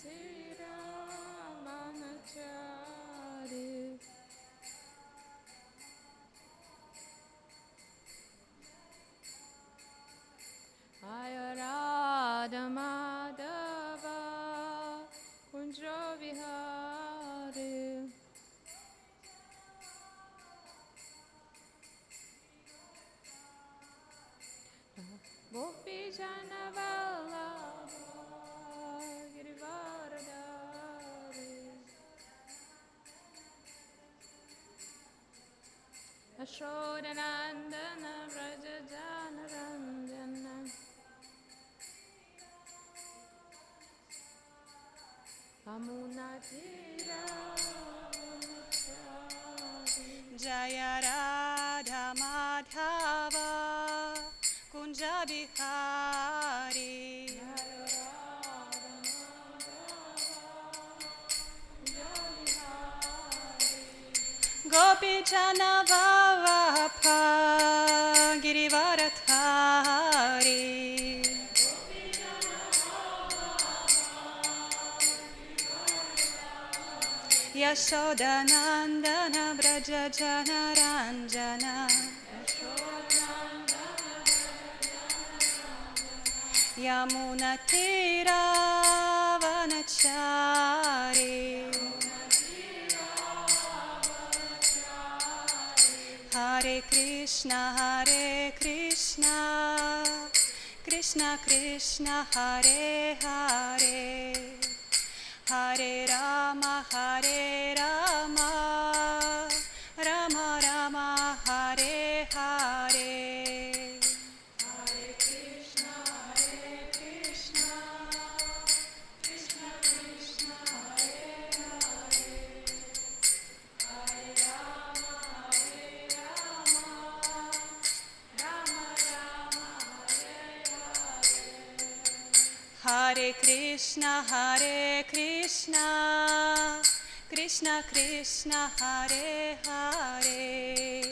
Siravanachari Jaya Radha Madhava Kunja Vihari Gopi Jana Vallabha Girivaradari Ashodanandana Vraja Jana Ranjana Amunatira Jaya Radha Madhava Kunja Bihari Gopi Jana Vallabha Girivaradhari Yashodanandana Vraja Jana Ranjana Yamuna Tira Vanachari Hare Krishna Krishna Krishna Hare Hare Hare Rama Rama Rama Hare Hare Hare Krishna Krishna Krishna Hare Hare Hare Rama Rama Rama Hare Hare Hare Krishna Krishna Krishna Hare Hare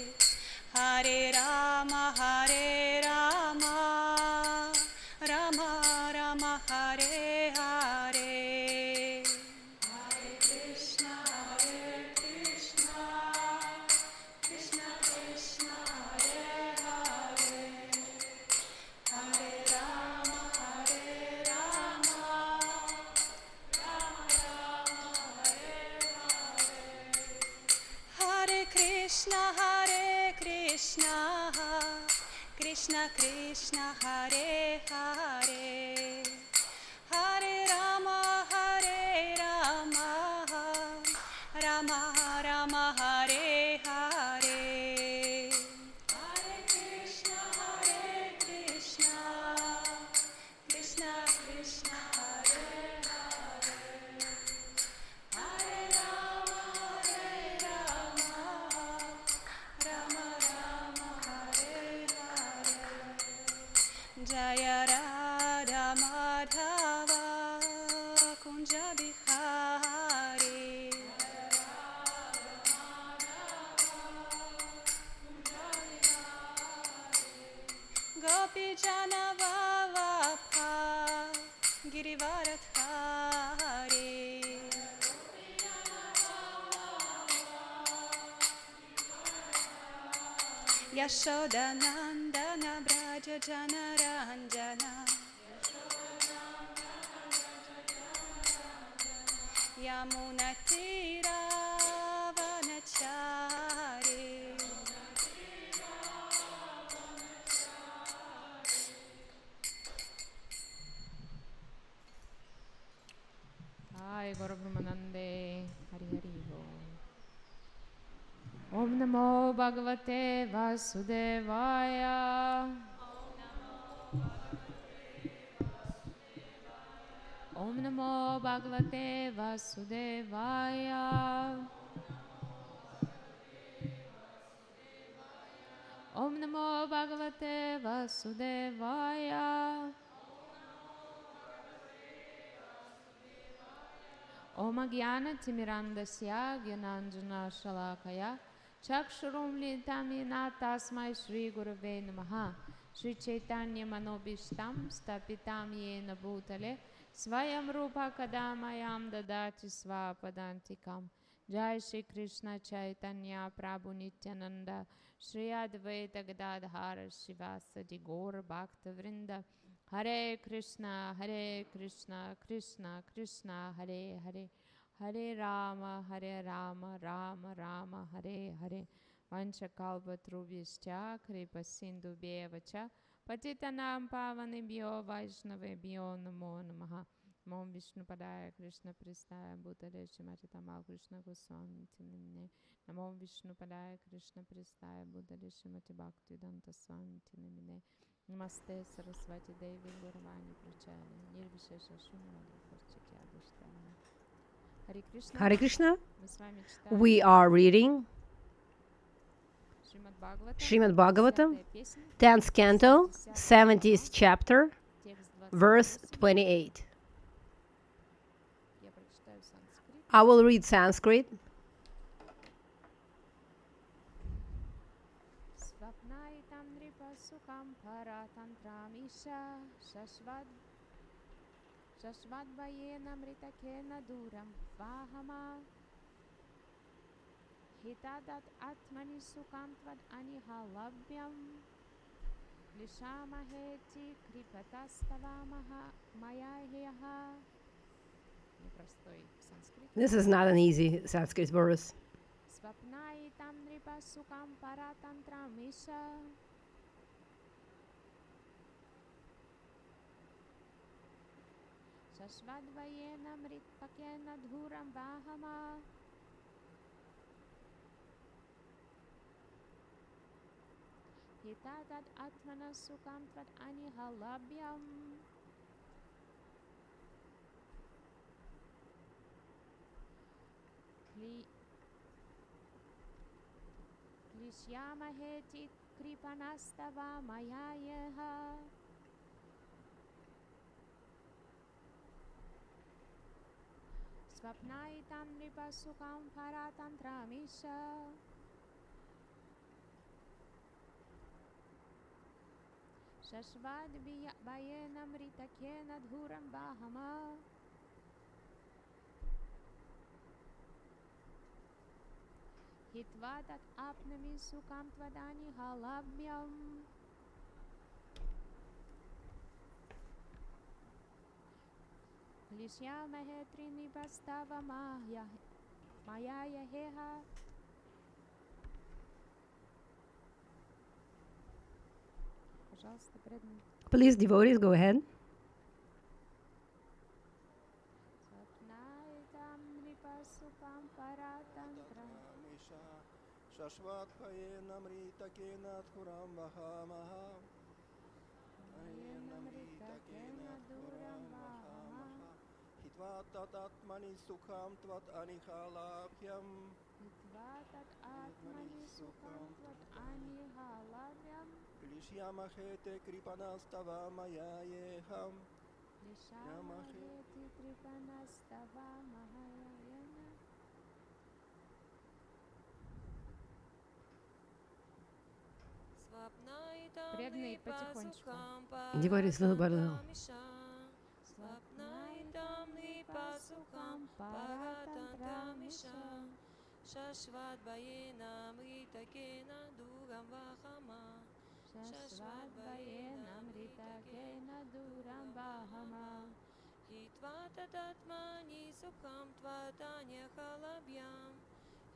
Hare Rama Rama Rama Hare Hare Hare Krishna Krishna Krishna Hare Hare Hare Rama Hare Krishna Krishna Krishna Hare Hare Hare Rama Rama Rama Hare Hare Hare Krishna Krishna Krishna Hare Hare Hare Rama Rama Rama Hare Hare Jaya Radha Madhava Kunja Bihari Gopi Jana Vallabha Girivaradhari Yashodanandana Vraja Jana Ranjana Yamuna Tira Vanachari Jai Guru Brahmanande Hari Hari Bol Om Namo Bhagavate Vasudevaya Om Namo Bhagavate Vasudevaya Om Namo Bhagavate Vasudevaya Om Jnana Timirandasya Gyananjana Shalakaya Chakshurum Litam Yena Tasmai Shri Gurave Namaha Shri Chaitanya Manobishtam Stapitam Yena Bhutale Svayam Rupa Kadamayam Dadati Svapadantikam. Jai Shri Krishna Chaitanya Prabhu Nityananda Shri Advaita Gadadhara Shivasadi Gaur Bhakta Vrinda. Hare Krishna Krishna Krishna Hare Hare Hare Rama Rama Rama Hare Hare Vanchakalpatrubhyascha Kripa Sindhu Bevacha Patitanam Pavanebhyo Vaishnavebhyo Namo Namaha Om Vishnu Padaya Krishna Pristaya Bhutale Shrimati Tamal Krishna Goswami Tinamine Namo Vishnu Padaya Krishna Pristaya Bhutale Shrimati Bhaktivedanta Swami Tinamine Namaste Saraswati Devi Gauravani Prachari Nirvishesha Shunyavadi Karchiki Adhishtana Hare Krishna. Hare Krishna. Мы с вами We читаем are reading Shrimad Bhagavatam, Shrimad Bhagavatam, 10-я песня, 10th canto, 70th chapter, текст verse 28. 28. Я прочитаю санскрит. I will read Sanskrit. Svapnaitam nripa sukam paratantram isha shashvad vayena mritakena duram vahama hitadat atmani sukam tvad anihalabhyam Лишамахети крипатаставамаха маяхеха. Непростой санскрит. This is not an easy Sanskrit verse. Свапнаитам нрипасукам паратантрам иша. Шашвадваена мритпакена дхурам вахама. Hitadat atmana sukam tvat anihalabhyam. Klishyamaheti kripanastava mayayeha. Svapnaitam nripasukam paratantramisa. Shashvad vayena mritakena dhuram bahama. Hitvatat apnami sukam tvadani halabhyam. Lishyamahe trinipastava mayayaheha. Пожалуйста, преданный. Please, devotees, go ahead. Swapnaitam nripasukam paratantram. Shashvatvayena mritakena dhuram vahamaha. Ayena mritakena dhuram vahamaha. Hitvatat atmani sukham tvat anihalabhyam. Hitvatat atmani sukam tvat anihalabhyam. Lishyamahete kripanastava mayayeham. Lishamaheti tripanastava mahayayana. Преданные потихонечку. Devotees, little by little. Swapnaitam nripasukam paratantramisa. Shashvad vayena mritakena duram vahama. Shashvad vayena mritakena duram bahama. Hitvatat atmani sukham tvadanya halabhyam.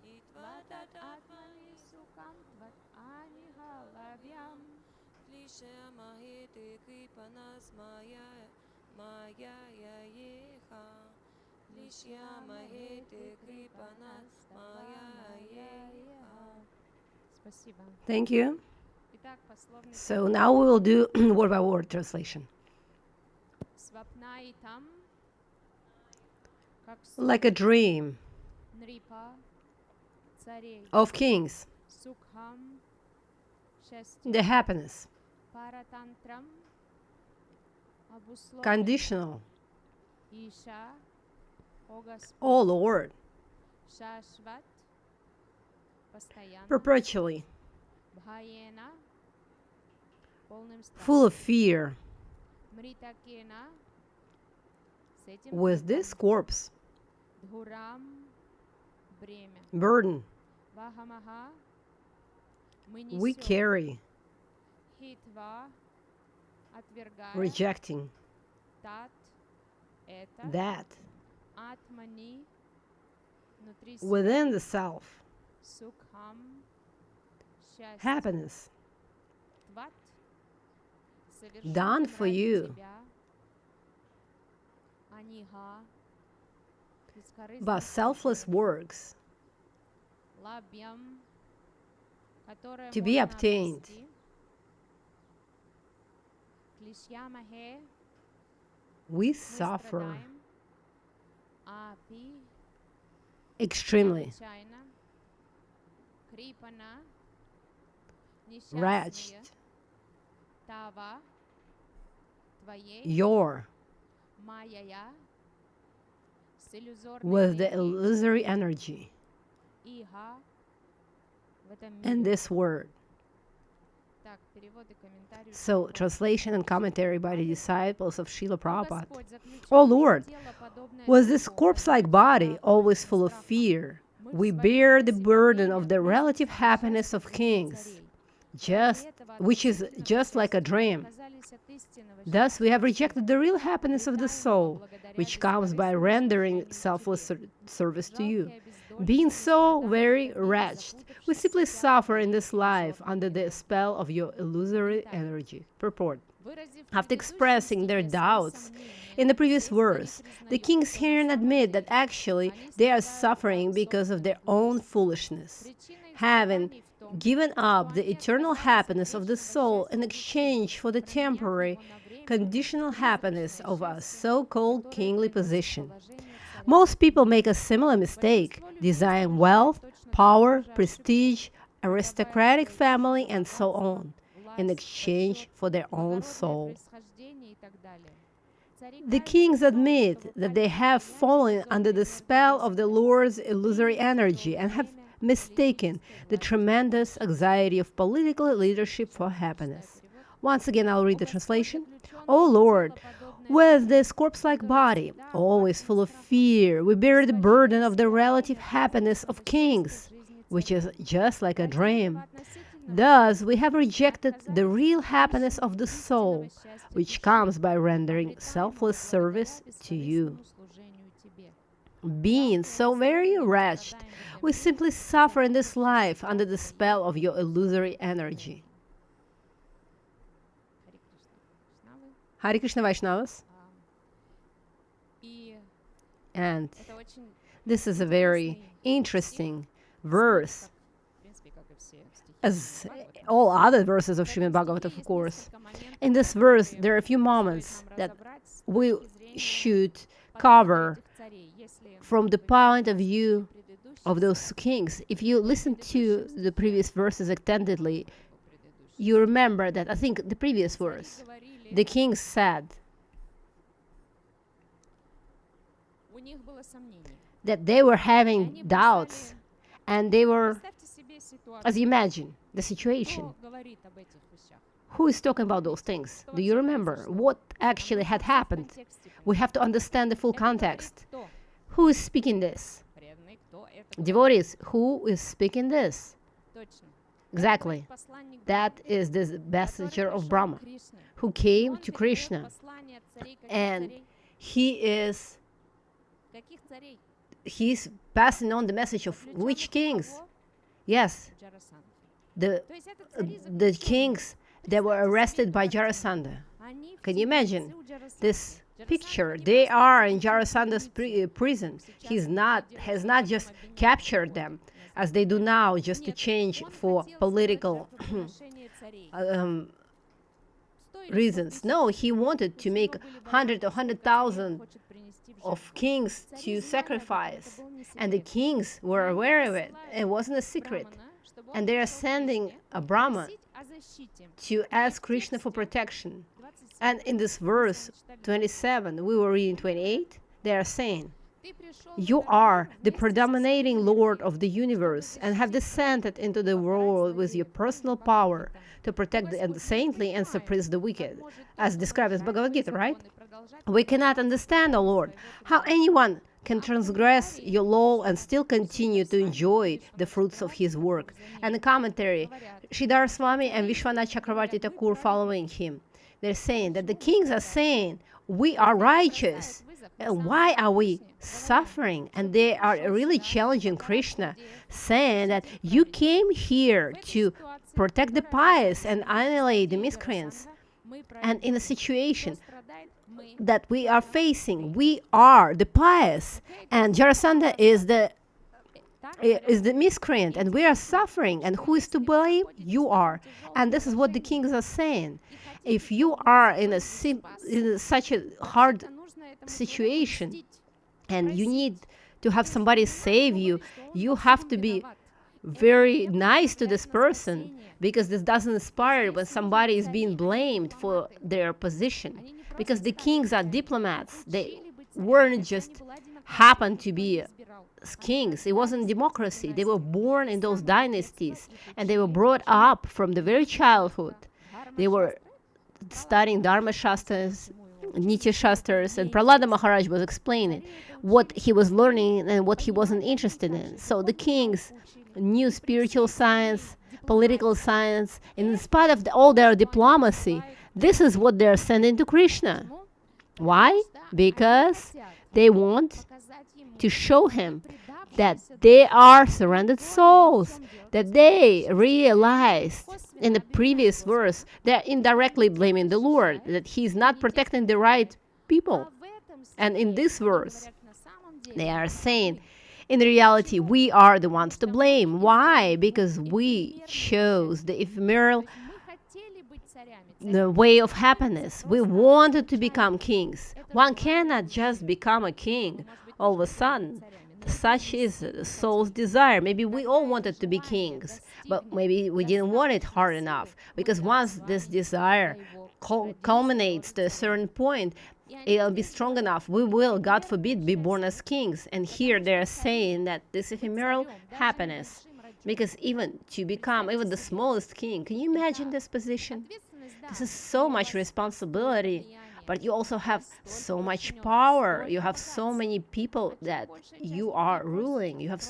Hitvatat atmani sukam tvat anihalabhyam. Klishayamahete kripanas mayayayeha. Klishayamahete kripanas mayayayeha. Спасибо. Thank you. Итак, пословный So now we will do word by word translation. Свапнаитам, как Like a dream Нрипа, царей, of kings, Сукхам, счастье, the happiness, Паратантрам, обусловлен, conditional, Иша, о Господь, oh Lord, Шашват, постоянно, perpetually, Бхаена, полным страхом, full of fear, Мритакена, с этим with this corpse дхурам бремя. burden Вахамаха мы we несем. carry, Хитва отвергая rejecting тат это that атмани внутри себя within the self, сукхам счастье. happiness Тват done совершенным for ради you тебя. Аниха бескорыстным by selfless служением. works Лабьям, которое to be можно obtained. обрести. Клишьямахе We мы suffer страдаем. Апи extremely, чрезвычайно. Крипана несчастные. wretched, Тава твоей your майя с иллюзорной with the энергией. illusory energy Иха в этом in мире. this word. Так, перевод и комментарий. So, translation and commentary by the disciples of Srila О Prabhupada. Господь, заключенное O Lord, тело, подобное was this духу, corpse-like подвергшее body always full of страхам. fear? Мы We взвалили bear на the себя burden бремя of the relative множества happiness of несчастных kings, царей. just Ради этого which is относительно just like a божественного dream. отказались от истинного Thus, we have счастья rejected the real happiness of the soul, обретаемого which благодаря comes by бескорыстному rendering служению selfless тебе. service to you. Жалкие, обездоленные, Being so страдающие very в обиде, wretched, we запутавшись simply себя в suffer in твоей this life иллюзорной under the энергии. spell of your illusory Комментарий. energy. Purport. Выразив в After предыдущем expressing their стихе свои doubts сомнения, in the previous здесь цари verse, the признают, kings что here на самом admit that деле actually они they are страдают suffering от because of their собственной own глупости. foolishness, Причина их having страданий в том, given что up the они eternal отказались от happiness of the вечного soul in счастья exchange for the променяв temporary, его на время, conditional happiness призрачное of a счастье, so-called которое kingly дается position. положение царя. Most people make a similar mistake, Большинство людей desiring совершают wealth, точно power, такую же ошибку, prestige, отдавая aristocratic свое family, вечное and so богатство, on, власть, in exchange почет, for their own благородное soul. происхождение и так далее. Цари The каются kings в том, admit что that they выпали have из влияния fallen under иллюзорной the энергии spell of the Господа, Lord's illusory приняли energy чужое and have бремя mistaken политической the власти. tremendous anxiety of political leadership for happiness. Once again, I'll read the translation. O Lord, with this corpse-like body, always full of fear, we bear the burden of the relative happiness of kings, which is just like a dream. Thus, we have rejected the real happiness of the soul, which comes by rendering selfless service to you. Being so very wretched, we simply suffer in this life under the spell of your illusory energy. Hare Krishna Vaishnavas. И And это очень this is a very interesting verse, в принципе, как и все стихи as Бхагаватам. all other verses of В Shrimad этом Bhagavatam, стихе of есть course. несколько моментов, In this verse, которые there are a few стоит moments нам that разобрать с we точки зрения should подхода cover этих царей. Если from the вы point of посмотрите view предыдущий of those kings. If you listen to the previous verses attentively, предыдущий you remember that, I think, the previous цари verse, говорили, the kings said у них было сомнение. that they were И having они doubts, писали, and they were, представьте себе as ситуацию, you imagine, the situation. кто говорит об этих вещах. Who is talking about those things? Do you remember what actually had happened? We have to understand the full Это говорит context. кто? Who is speaking this? Преданный, кто это говорит? Devotees, who is speaking this? Точно. Exactly. Это посланник That Брахмы, is the messenger который of пришел Brahma, к Кришне. who И came он to передает Krishna. послание от царей. Каких And царей? He is Каких царей? he's passing on the message of which Заключенных у kings? кого? Yes, У Джарасандхи. the То есть это цари the заключенные. kings that were Представьте себе arrested эту by картину. Jarasandha. Они в Can you темнице imagine у Джарасандхи. this Джарасандха picture? не They просто are in заключил в Jarasandha's темницу, prison. сейчас Has делает, not чтобы just потом обвинять captured кого-то, them назовем as they do так. now just to Нет, change он for хотел political сделать жертвоприношение царей. Стоили reasons. 100 No, тысяч. he wanted То to есть у make него были 100 or боязнь, сколько царей 100,000 он хочет принести в of жертву. kings Цари to знали об этом, sacrifice, это был не and the секрет. kings were И они aware of it. посылают It wasn't a secret. Брамана, чтобы он And they are пришел к sending Кришне, a Brahma просить о защите. to ask в Krishna for тексте protection. 27, And in this verse мы с вами читали 27, we were reading 28, they are saying, You are the predominating Lord of the universe and have descended into the world with your personal power to protect the saintly and suppress the wicked, as described as Bhagavad Gita, right? We cannot understand, O Lord, how anyone can transgress your law and still continue to enjoy the fruits of his work. And the commentary, Sridhar Swami and Vishwanath Chakravarti Thakur following him, they're saying that the kings are saying, we are righteous. And why are we suffering? And they are really challenging Krishna, saying that you came here to protect the pious and annihilate the miscreants. And in a situation that we are facing, we are the pious, and Jarasandha is the miscreant, and we are suffering. And who is to blame? You are. And this is what the kings are saying. If you are in such a hard situation and you need to have somebody save you, you have to be very nice to this person, because this doesn't inspire when somebody is being blamed for their position. Because the kings are diplomats. They weren't just happened to be kings. It wasn't democracy. They were born in those dynasties, and they were brought up from the very childhood. They were studying Dharma Shastras, Nitya Shastras, and Prahlada Maharaj was explaining what he was learning and what he wasn't interested in. So the kings knew spiritual science, political science, and in spite of all their diplomacy, this is what they're sending to Krishna. Why? Because they want to show him that they are surrendered souls, that they realized in the previous verse, they're indirectly blaming the Lord, that he's not protecting the right people. And in this verse, they are saying, in reality, we are the ones to blame. Why? Because we chose the ephemeral way of happiness. We wanted to become kings. One cannot just become a king all of a sudden. Such is the soul's desire. Maybe we all wanted to be kings, but maybe we didn't want it hard enough. Because once this desire culminates to a certain point, it'll be strong enough. We will, God forbid, be born as kings. And here they're saying that this ephemeral happiness, because even to become even the smallest king, can you imagine this position? This is so much responsibility, but you also have so much power. You have so many people that you are ruling. You have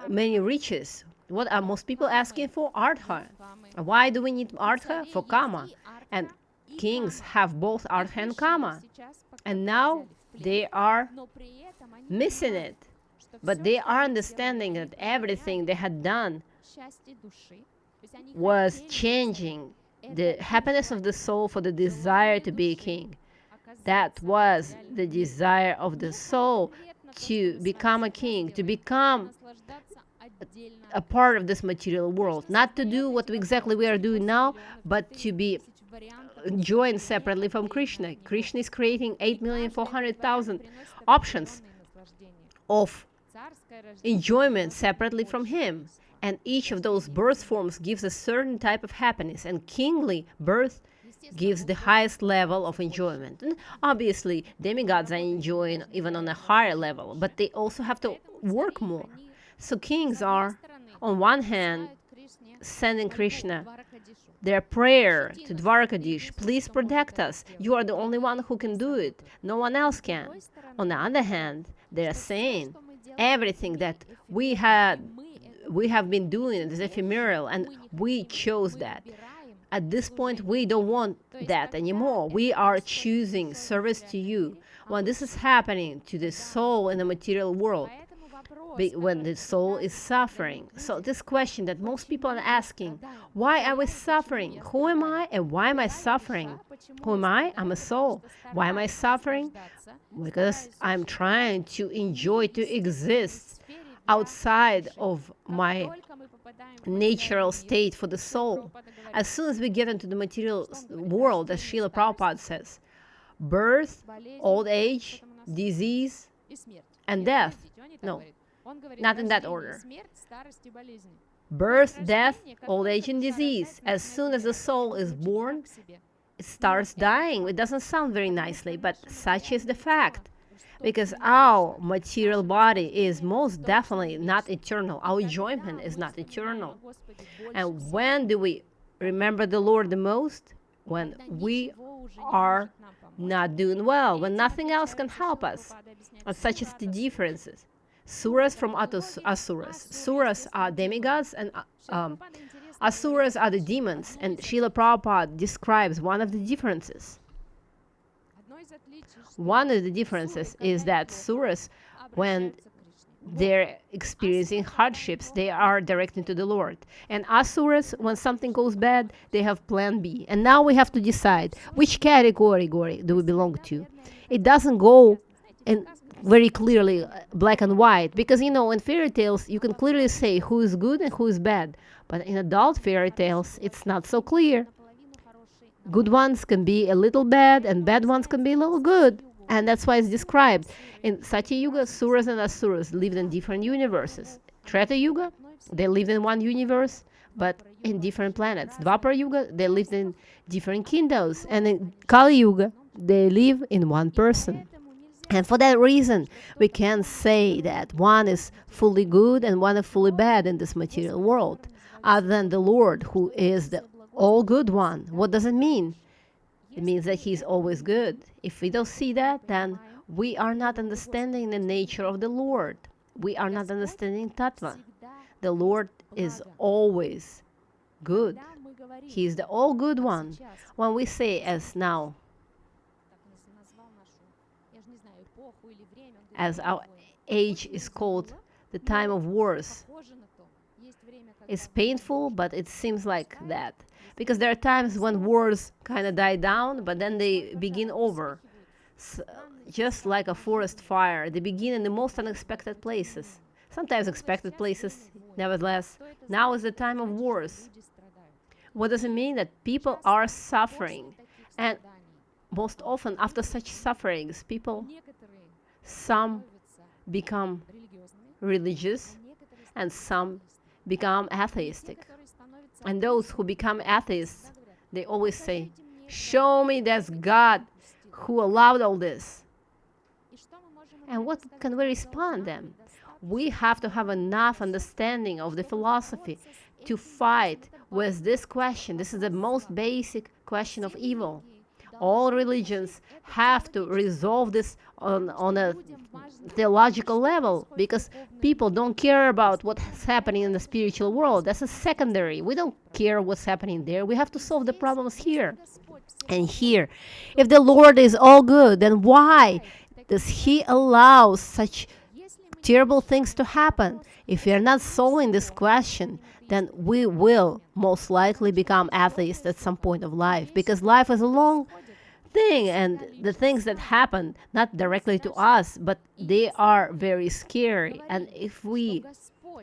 many riches. What are most people asking for? Artha. Why do we need artha? For kama. And kings have both artha and kama. And now they are missing it. But they are understanding that everything they had done was changing the happiness of the soul for the desire to be a king. That was the desire of the soul, to become a king, to become a part of this material world. Not to do what exactly we are doing now, but to be joined separately from Krishna. Krishna is creating 8,400,000 options of enjoyment separately from him. And each of those birth forms gives a certain type of happiness, and kingly birth gives the highest level of enjoyment. And obviously, demigods are enjoying even on a higher level, but they also have to work more. So kings are, on one hand, sending Krishna their prayer to Dwarkadish, please protect us. You are the only one who can do it. No one else can. On the other hand, they are saying everything that we have been doing is ephemeral, and we chose that. At this point, we don't want that anymore. We are choosing service to you. When this is happening to the soul in the material world, when the soul is suffering. So this question that most people are asking, why are we suffering? Who am I and why am I suffering? Who am I? I'm a soul. Why am I suffering? Because I'm trying to enjoy, to exist outside of my natural state for the soul. As soon as we get into the material world, as Srila Prabhupada says, birth, old age, disease, and death. No, not in that order. Birth, death, old age, and disease. As soon as the soul is born, starts dying. It doesn't sound very nicely, but such is the fact. Because our material body is most definitely not eternal. Our enjoyment is not eternal. And when do we remember the Lord the most? When we are not doing well, when nothing else can help us. And such is the differences. Suras from asuras. Suras are demigods and asuras are the demons. And Srila Prabhupada describes one of the differences. One of the differences is that suras, when they're experiencing hardships, they are directed to the Lord. And asuras, when something goes bad, they have plan B. And now we have to decide which category do we belong to. It doesn't go in very clearly black and white, because in fairy tales you can clearly say who is good and who is bad. But in adult fairy tales, it's not so clear. Good ones can be a little bad and bad ones can be a little good. And that's why it's described. In Satya Yuga, Suras and Asuras lived in different universes. Treta Yuga, they lived in one universe, but in different planets. Dwapara Yuga, they lived in different kingdoms. And in Kali Yuga, they live in one person. And for that reason, we can say that one is fully good and one is fully bad in this material world, other than the Lord, who is the all-good one. What does it mean? It means that He's always good. If we don't see that, then we are not understanding the nature of the Lord. We are not understanding Tattva. The Lord is always good. He is the all-good one. When we say, as now, as our age is called the time of wars, it's painful, but it seems like that. Because there are times when wars kind of die down, but then they begin over. Just like a forest fire, they begin in the most unexpected places. Sometimes expected places, nevertheless. Now is the time of wars. What does it mean? That people are suffering. And most often, after such sufferings, some become religious and some become atheistic. And those who become atheists, they always say, show me there's God who allowed all this. And what can we respond then? We have to have enough understanding of the philosophy to fight with this question. This is the most basic question of evil. All religions have to resolve this on a theological level, because people don't care about what's happening in the spiritual world. That's a secondary. We don't care what's happening there. We have to solve the problems here. And here, if the Lord is all good, then why does He allow such terrible things to happen? If we are not solving this question, then we will most likely become atheists at some point of life, because life is a long thing, and the things that happen not directly to us, but they are very scary. And if we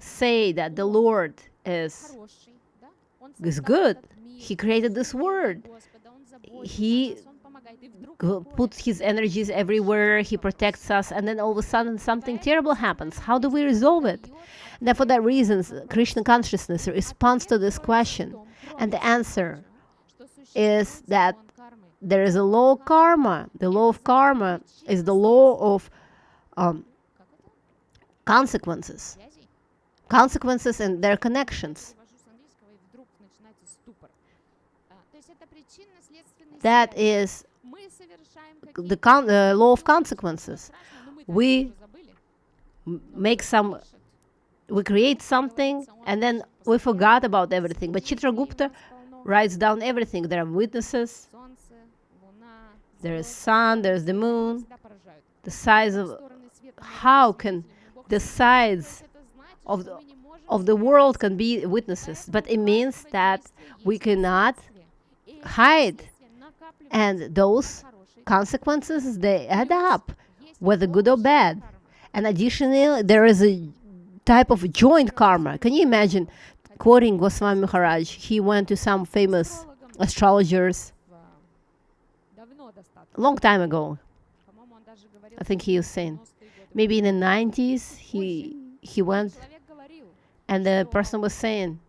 say that the Lord is good, He created this world, He puts His energies everywhere, He protects us, and then all of a sudden something terrible happens. How do we resolve it? And for that reason, Krishna consciousness responds to this question, and the answer is that there is a law of karma. The law of karma is the law of consequences. Consequences and their connections. That is the law of consequences. We create something and then we forgot about everything. But Chitragupta writes down everything. There are witnesses. There is sun, there is the moon. The size of... How can the sides of the world can be witnesses? But it means that we cannot hide. And those consequences, they add up, whether good or bad. And additionally, there is a type of joint karma. Can you imagine, quoting Goswami Maharaj, he went to some famous astrologers a long time ago. I think he was saying, maybe in the 90s, he went, and the person was saying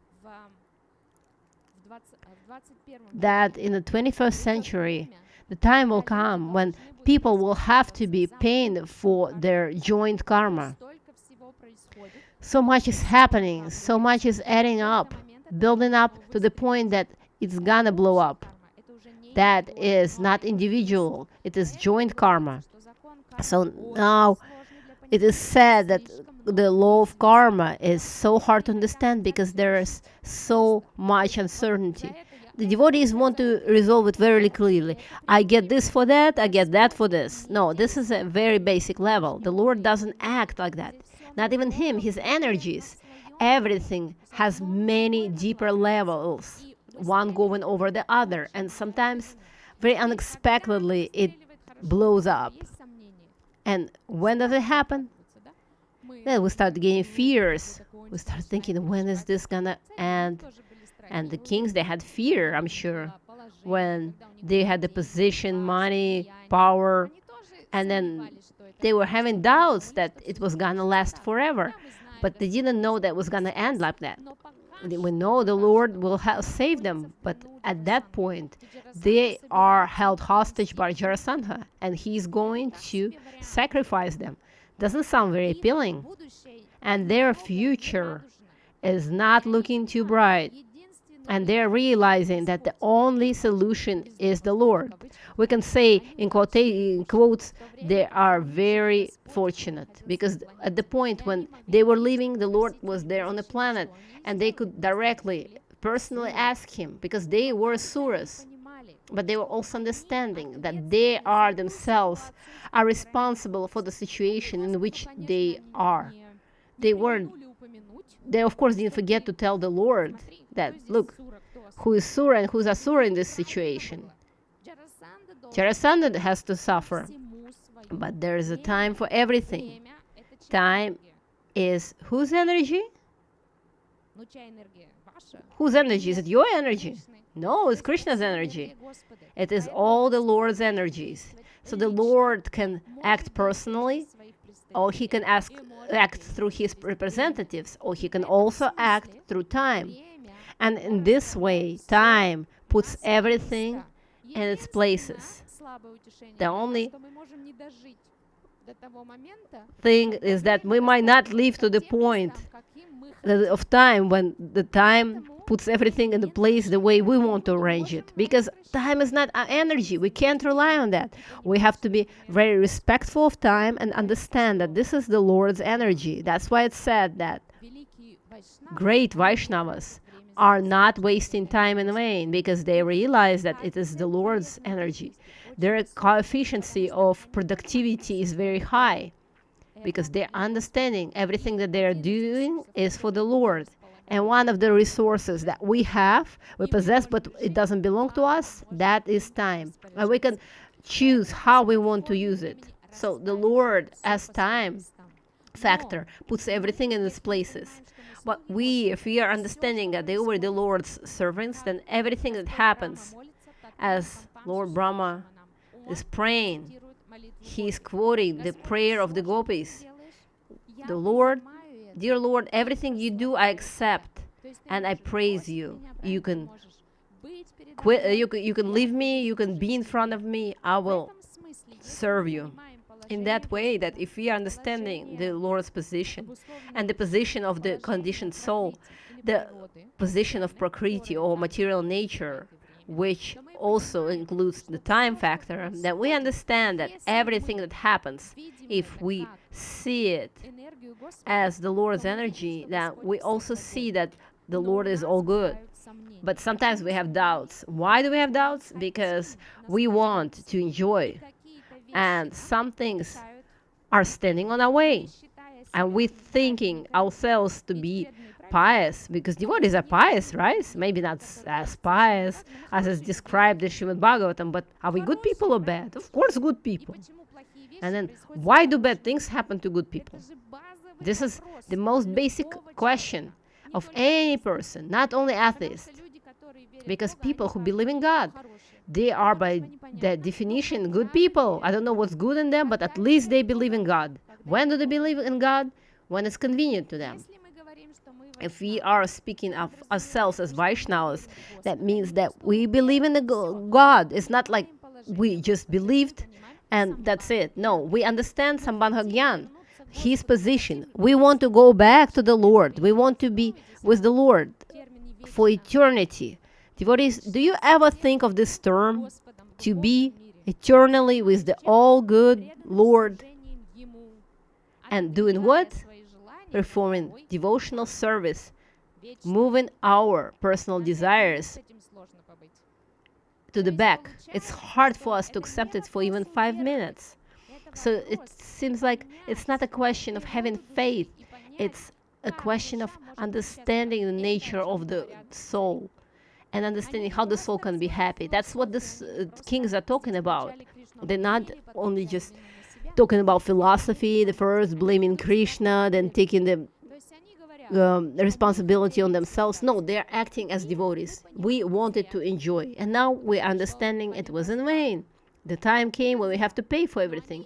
that in the 21st century, the time will come when people will have to be paying for their joint karma. So much is happening, so much is adding up, building up to the point that it's gonna blow up. That is not individual, it is joint karma. So now it is said that the law of karma is so hard to understand because there is so much uncertainty. The devotees want to resolve it very clearly. I get this for that, I get that for this. No, this is a very basic level. The Lord doesn't act like that. Not even him, his energies. Everything has many deeper levels, one going over the other, and sometimes very unexpectedly it blows up. And when does it happen? Then we start getting fears. We start thinking, when is this gonna end? And the kings, they had fear, I'm sure, when they had the position, money, power, and then they were having doubts that it was gonna last forever. But they didn't know that it was gonna end like that. We know the Lord will save them, but at that point, they are held hostage by Jarasandha, and he's going to sacrifice them. Doesn't sound very appealing. And their future is not looking too bright. And they're realizing that the only solution is the Lord. We can say, in quotes, they are very fortunate, because at the point when they were leaving, the Lord was there on the planet, and they could directly, personally ask him, because they were asuras. But they were also understanding that they are themselves are responsible for the situation in which they are. They of course didn't forget to tell the Lord that, look, who is Sura and who is Asura in this situation. Jarasandha has to suffer, but there is a time for everything. Time is whose energy? Whose energy? Is it your energy? No, it's Krishna's energy. It is all the Lord's energies. So the Lord can act personally, or he can act through his representatives, or he can also act through time. And in this way, time puts everything in its places. The only thing is that we might not live to the point of time when the time puts everything in the place the way we want to arrange it, because time is not our energy. We can't rely on that. We have to be very respectful of time and understand that this is the Lord's energy. That's why it's said that great Vaishnavas are not wasting time in vain, because they realize that it is the Lord's energy. Their coefficient of productivity is very high, because they're understanding everything that they're doing is for the Lord. And one of the resources that we have, we possess, but it doesn't belong to us, that is time. And we can choose how we want to use it. So the Lord, as time factor, puts everything in its places. But if we are understanding that they were the Lord's servants, then everything that happens, as Lord Brahma is praying, he is quoting the prayer of the gopis. The Lord, dear Lord, everything you do I accept and I praise you. You can leave me, you can be in front of me, I will serve you. In that way, that if we are understanding the Lord's position and the position of the conditioned soul, the position of Prakriti or material nature, which also includes the time factor, that we understand that everything that happens, if we see it as the Lord's energy, that we also see that the Lord is all good. But sometimes we have doubts. Why do we have doubts? Because we want to enjoy, and some things are standing on our way, and we're thinking ourselves to be pious, because devotees are pious, right? Maybe not as pious as is described in Shrimad Bhagavatam, but are we good people or bad? Of course, good people. And then, why do bad things happen to good people? This is the most basic question of any person, not only atheists. Because people who believe in God, they are by the definition good people. I don't know what's good in them, but at least they believe in God. When do they believe in God? When it's convenient to them. If we are speaking of ourselves as Vaishnavas, that means that we believe in the God. It's not like we just believed and that's it. No, we understand Sambandhagyan, his position. We want to go back to the Lord. We want to be with the Lord for eternity. Devotees, do you ever think of this term? To be eternally with the all-good Lord. And doing what? Performing devotional service, moving our personal desires to the back. It's hard for us to accept it for even 5 minutes. So it seems like it's not a question of having faith. It's a question of understanding the nature of the soul and understanding how the soul can be happy. That's what these kings are talking about. They're not only just talking about philosophy, the first blaming Krishna, then taking the responsibility on themselves. No, they're acting as devotees. We wanted to enjoy, and now we're understanding it was in vain. The time came when we have to pay for everything.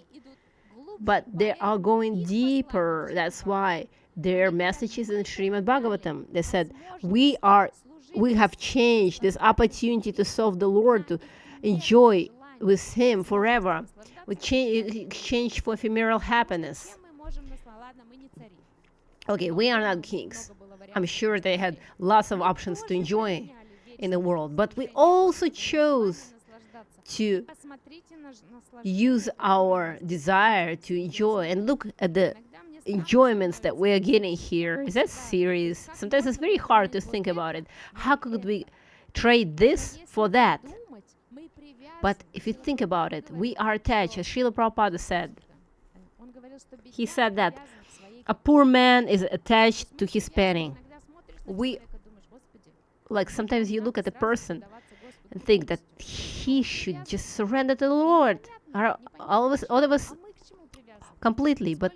But they are going deeper. That's why their messages in Shrimad Bhagavatam, they said, we have changed this opportunity to serve the Lord, to enjoy with Him forever. We exchange for ephemeral happiness. Okay, we are not kings. I'm sure they had lots of options to enjoy in the world, but we also chose to use our desire to enjoy. And look at the enjoyments that we are getting here. Is that serious? Sometimes it's very hard to think about it. How could we trade this for that? But if you think about it, we are attached, as Srila Prabhupada said. He said that a poor man is attached to his penny. Sometimes you look at a person and think that he should just surrender to the Lord. All of us completely, but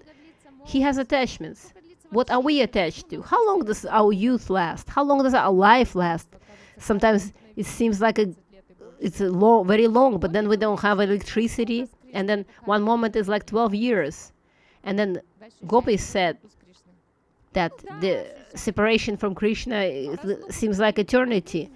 he has attachments. What are we attached to? How long does our youth last? How long does our life last? Sometimes it seems like it's very long, but then we don't have electricity, and then one moment is like 12 years. And then Gopis said that the separation from Krishna seems like eternity.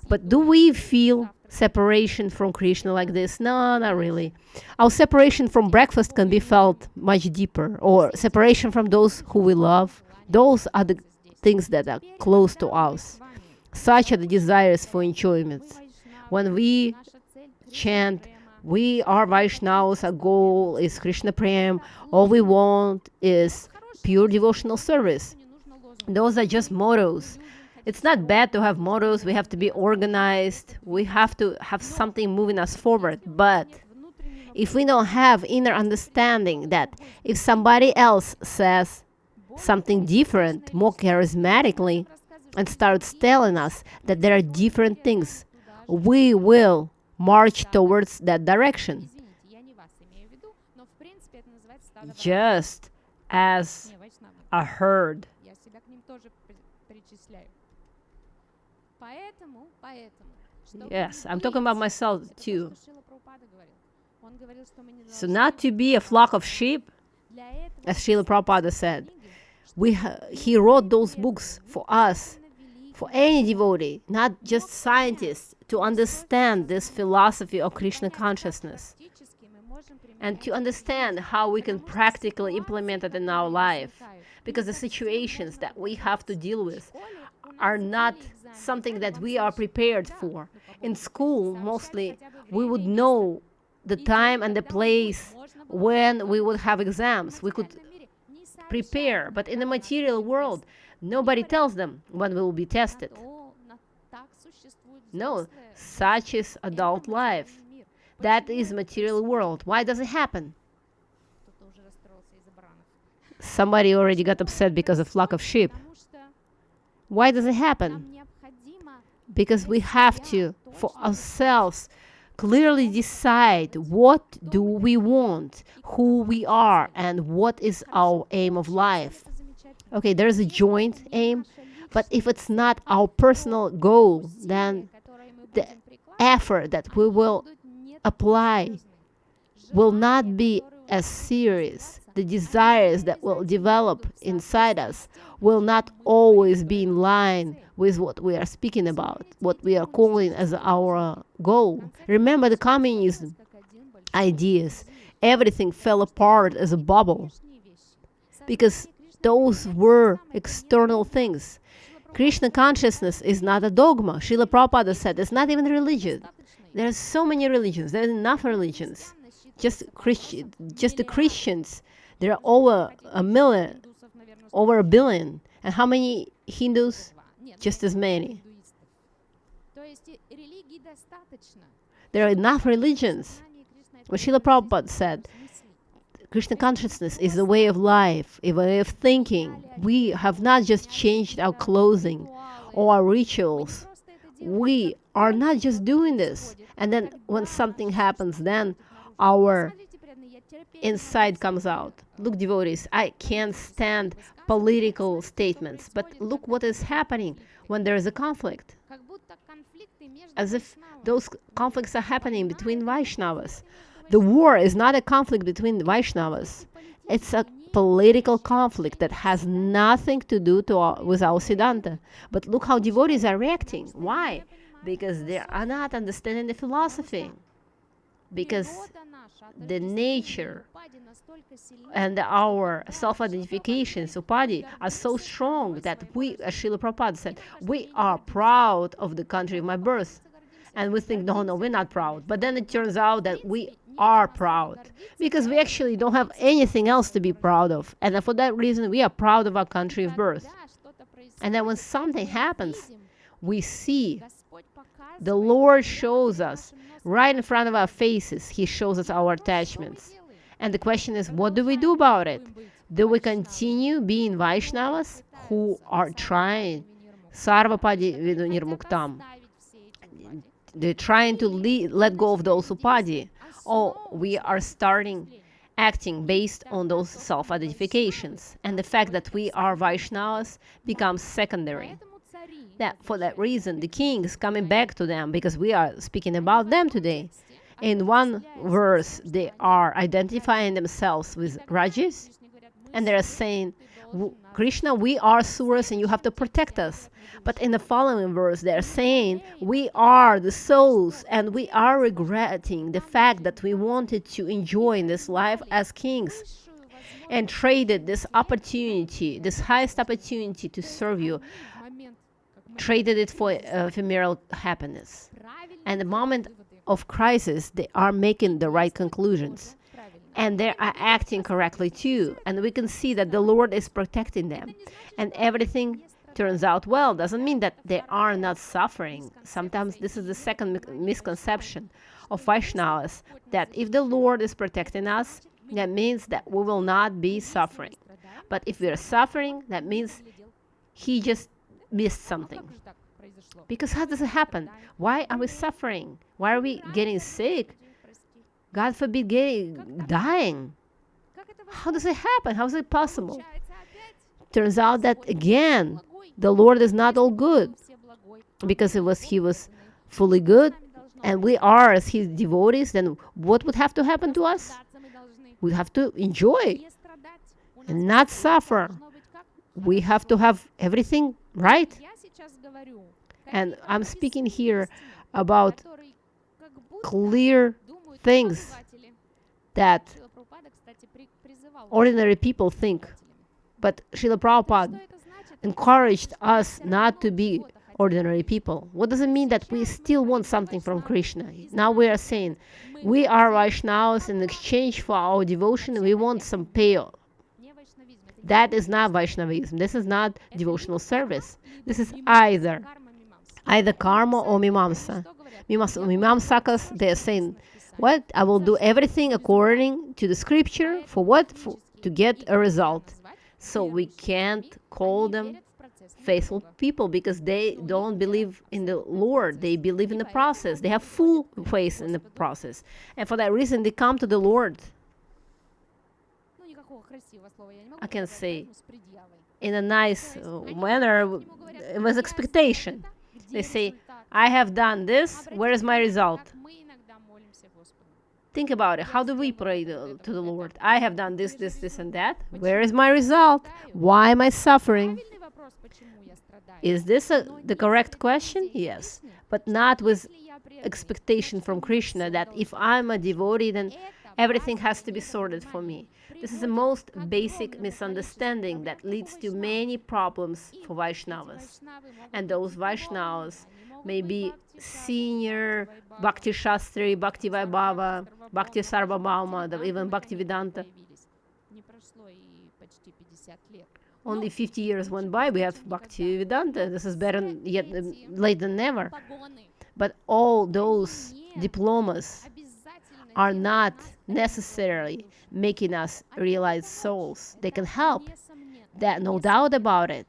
But do we feel separation from Krishna like this? No, not really. Our separation from breakfast can be felt much deeper, or separation from those who we love. Those are the things that are close to us. Such are the desires for enjoyment. When we chant, we are Vaishnavas, our goal is Krishna Prem, all we want is pure devotional service. Those are just mottos. It's not bad to have mottos. We have to be organized. We have to have something moving us forward. But if we don't have inner understanding that if somebody else says something different, more charismatically, and starts telling us that there are different things, we will march towards that direction. Just as a herd. Yes, I'm talking about myself too. So not to be a flock of sheep, as Srila Prabhupada said, he wrote those books for us, for any devotee, not just scientists, to understand this philosophy of Krishna consciousness and to understand how we can practically implement it in our life. Because the situations that we have to deal with are not something that we are prepared for. In school, mostly, we would know the time and the place when we would have exams. We could prepare, but in the material world, nobody tells them when we will be tested. No, such is adult life. That is material world. Why does it happen? Somebody already got upset because of flock of sheep. Why does it happen? Because we have to, for ourselves, clearly decide what do we want, who we are, and what is our aim of life. Okay, there's a joint aim, but if it's not our personal goal, then the effort that we will apply will not be as serious the desires that will develop inside us will not always be in line with what we are speaking about, what we are calling as our goal. Remember the communism ideas. Everything fell apart as a bubble because those were external things. Krishna consciousness is not a dogma. Srila Prabhupada said it's not even religion. There are so many religions. There are enough religions. Just the Christians. There are over a million, over a billion. And how many Hindus? Just as many. There are enough religions. What Srila Prabhupada said, Krishna consciousness is a way of life, a way of thinking. We have not just changed our clothing or our rituals. We are not just doing this. And then when something happens, then our inside comes out. Look, devotees, I can't stand political statements, but look what is happening when there is a conflict. As if those conflicts are happening between Vaishnavas. The war is not a conflict between Vaishnavas. It's a political conflict that has nothing to do with our Siddhanta. But look how devotees are reacting. Why? Because they are not understanding the philosophy. Because the nature and our self-identification, Upadhi, are so strong that we, as Srila Prabhupada said, we are proud of the country of my birth. And we think, no, we're not proud. But then it turns out that we are proud because we actually don't have anything else to be proud of. And for that reason, we are proud of our country of birth. And then when something happens, we see the Lord shows us right in front of our faces. He shows us our attachments. And the question is, what do we do about it? Do we continue being Vaishnavas who are trying Sarvapadi Vidu Nirmuktam? They're trying to let go of those upadhi. Or we are starting acting based on those self-identifications. And the fact that we are Vaishnavas becomes secondary. That for that reason, the king is coming back to them because we are speaking about them today. In one verse, they are identifying themselves with Rajas, and they're saying, Krishna, we are Suras and you have to protect us. But in the following verse, they're saying, we are the souls and we are regretting the fact that we wanted to enjoy in this life as kings and traded this opportunity, this highest opportunity to serve you, traded it for ephemeral happiness. And the moment of crisis, they are making the right conclusions. And they are acting correctly too. And we can see that the Lord is protecting them. And everything turns out well. Doesn't mean that they are not suffering. Sometimes this is the second misconception of Vaishnavas, that if the Lord is protecting us, that means that we will not be suffering. But if we are suffering, that means He just missed something. Because how does it happen? Why are we suffering? Why are we getting sick? God forbid dying. How does it happen? How is it possible? Turns out that again, the Lord is not all good. Because He was fully good, and we are as His devotees, then what would have to happen to us? We have to enjoy and not suffer. We have to have everything right. And I'm speaking here about clear things that ordinary people think. But Srila Prabhupada encouraged us not to be ordinary people. What does it mean? That we still want something from Krishna. Now we are saying, we are Vaishnavas, in exchange for our devotion, we want some payoff. That is not Vaishnavism. This is not devotional service. This is either karma or mimamsa. Mimamsakas, they are saying, what? I will do everything according to the scripture. For what? To get a result. So we can't call them faithful people because they don't believe in the Lord. They believe in the process. They have full faith in the process. And for that reason, they come to the Lord. I can say in a nice manner, with expectation. They say, I have done this, where is my result? Think about it. How do we pray to the Lord? I have done this, this, this, and that. Where is my result? Why am I suffering? Is this the correct question? Yes. But not with expectation from Krishna that if I'm a devotee, then everything has to be sorted for me. This is the most basic misunderstanding that leads to many problems for Vaishnavas. And those Vaishnavas may be senior Bhakti Shastri, Bhakti Vaibhava, Bhakti Sarvabhauma, even Bhakti Vedanta. Only 50 years went by, we have Bhakti Vedanta. This is better yet late than never. But all those diplomas are not necessarily making us realize souls. They can help. That, no doubt about it.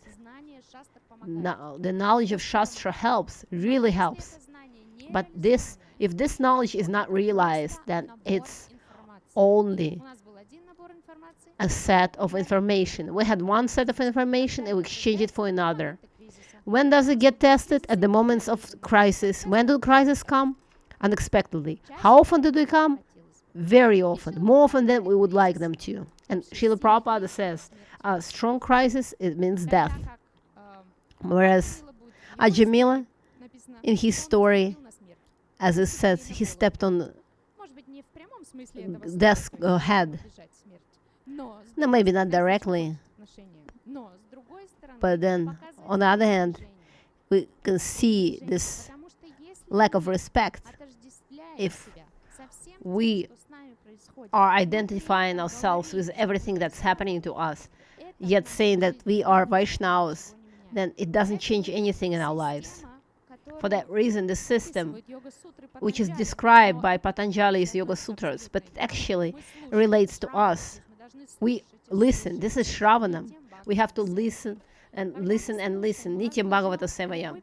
No, the knowledge of Shastra helps, really helps. But if this knowledge is not realized, then it's only a set of information. We had one set of information and we exchange it for another. When does it get tested? At the moments of crisis. When do crises come? Unexpectedly. How often do they come? Very often. More often than we would like them to. And Srila Prabhupada says, a strong crisis, it means death. Whereas Ajamila, in his story, as it says, he stepped on death's head. No, maybe not directly. But then, on the other hand, we can see this lack of respect if we are identifying ourselves with everything that's happening to us, yet saying that we are Vaishnavas, then it doesn't change anything in our lives. For that reason, the system, which is described by Patanjali's Yoga Sutras, but it actually relates to us. We listen. This is Shravanam. We have to listen and listen and listen. Nityam Bhagavata Sevaya.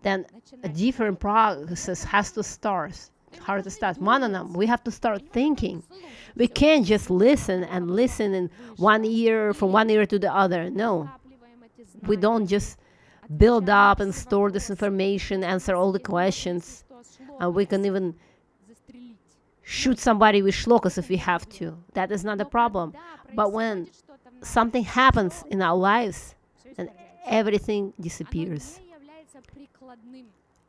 Then a different process has to start. How to start? Mananam. We have to start thinking. We can't just listen and listen in one ear, from one ear to the other. No. We don't just build up and store this information, answer all the questions. And we can even shoot somebody with shlokas if we have to. That is not a problem. But when something happens in our lives, then everything disappears.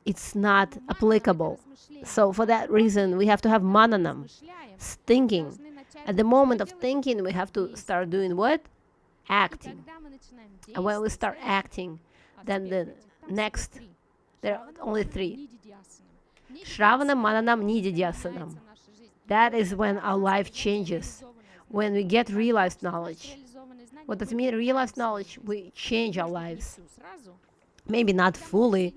It's not applicable. So for that reason, we have to have mananam, thinking. At the moment of thinking, we have to start doing what? Acting. And when we start acting, then the next, there are only three. Shravanam, Mananam, Nididhyasanam. That is when our life changes. When we get realized knowledge. What does it mean, realized knowledge? We change our lives. Maybe not fully,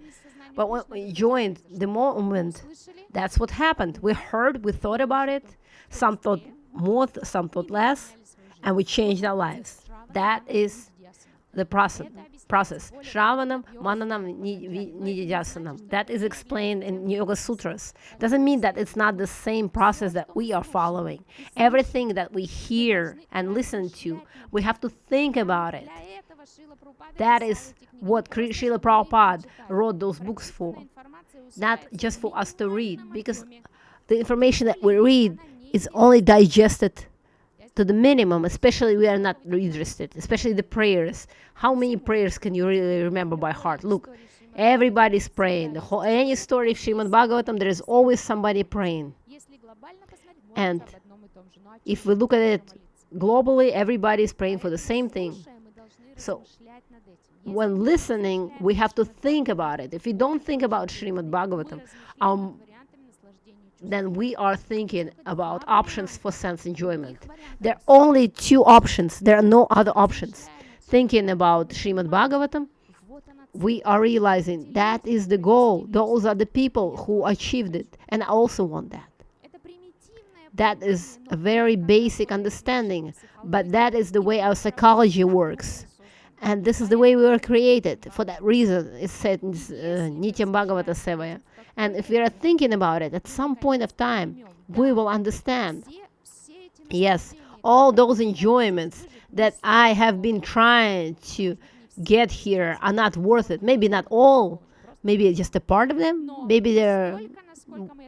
but when we joined the moment, that's what happened. We heard, we thought about it. Some thought more, some thought less, and we changed our lives. That is the process. Shravanam, Mananam, Nididhyasanam. That is explained in Yoga Sutras. Doesn't mean that it's not the same process that we are following. Everything that we hear and listen to, we have to think about it. That is what Srila Prabhupada wrote those books for. Not just for us to read, because the information that we read is only digested to the minimum, especially we are not interested, especially the prayers. How many prayers can you really remember by heart? Look, everybody's praying. Any story of Shrimad Bhagavatam, there is always somebody praying. And if we look at it globally, everybody is praying for the same thing. So when listening, we have to think about it. If we don't think about Shrimad Bhagavatam, then we are thinking about options for sense enjoyment. There are only two options. There are no other options. Thinking about Shrimad Bhagavatam, we are realizing that is the goal. Those are the people who achieved it. And I also want that. That is a very basic understanding. But that is the way our psychology works. And this is the way we were created. For that reason, it's said in Nityam Bhagavata Sevaya. And if we are thinking about it, at some point of time, we will understand. Yes, all those enjoyments that I have been trying to get here are not worth it. Maybe not all. Maybe just a part of them. Maybe there are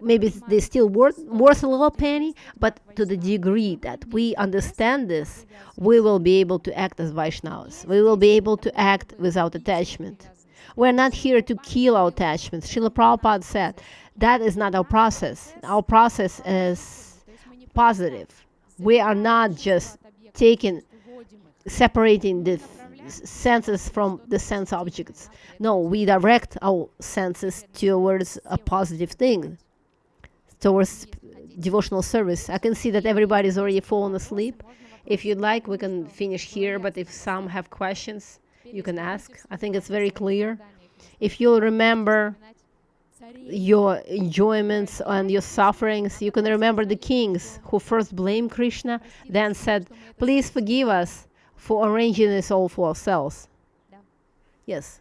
maybe they still worth a little penny, but to the degree that we understand this, we will be able to act as Vaishnavas. We will be able to act without attachment. We're not here to kill our attachments. Srila Prabhupada said that is not our process. Our process is positive. We are not just separating the senses from the sense objects. No, we direct our senses towards a positive thing, towards devotional service. I can see that everybody's already fallen asleep. If you'd like, we can finish here, but if some have questions, you can ask. I think it's very clear. If you'll remember your enjoyments and your sufferings, you can remember the kings who first blamed Krishna, then said, please forgive us for arranging this all for ourselves. Yes.